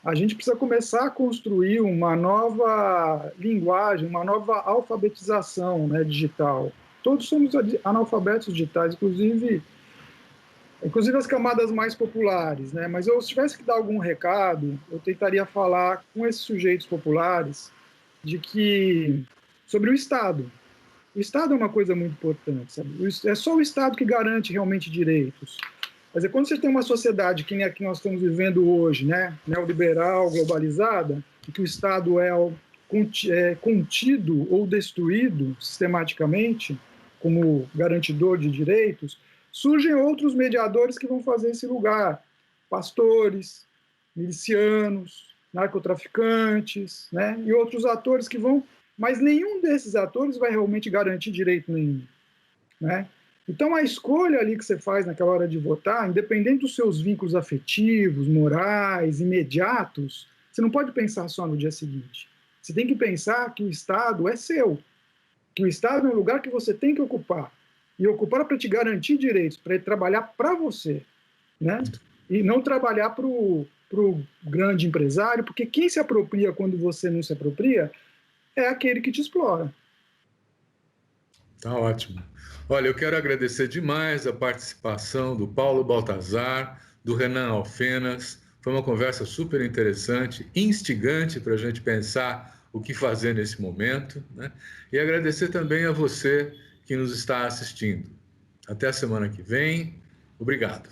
A gente precisa começar a construir uma nova linguagem, uma nova alfabetização, né, digital. Todos somos analfabetos digitais, inclusive as camadas mais populares, né? Mas se tivesse que dar algum recado, eu tentaria falar com esses sujeitos populares sobre o Estado. O Estado é uma coisa muito importante, sabe? É só o Estado que garante realmente direitos. Mas quando você tem uma sociedade que nem a que nós estamos vivendo hoje, né, neoliberal, globalizada, em que o Estado é contido ou destruído sistematicamente como garantidor de direitos, surgem outros mediadores que vão fazer esse lugar. Pastores, milicianos, narcotraficantes, né, e outros atores que vão... Mas nenhum desses atores vai realmente garantir direito nenhum, né? Então, a escolha ali que você faz naquela hora de votar, independente dos seus vínculos afetivos, morais, imediatos, você não pode pensar só no dia seguinte. Você tem que pensar que o Estado é seu, que o Estado é um lugar que você tem que ocupar, e ocupar para te garantir direitos, para ele trabalhar para você, né? E não trabalhar para o grande empresário, porque quem se apropria quando você não se apropria é aquele que te explora. Tá ótimo. Olha, eu quero agradecer demais a participação do Paulo Baltazar, do Renan Alfenas. Foi uma conversa super interessante, instigante para a gente pensar o que fazer nesse momento, né? E agradecer também a você que nos está assistindo. Até a semana que vem. Obrigado.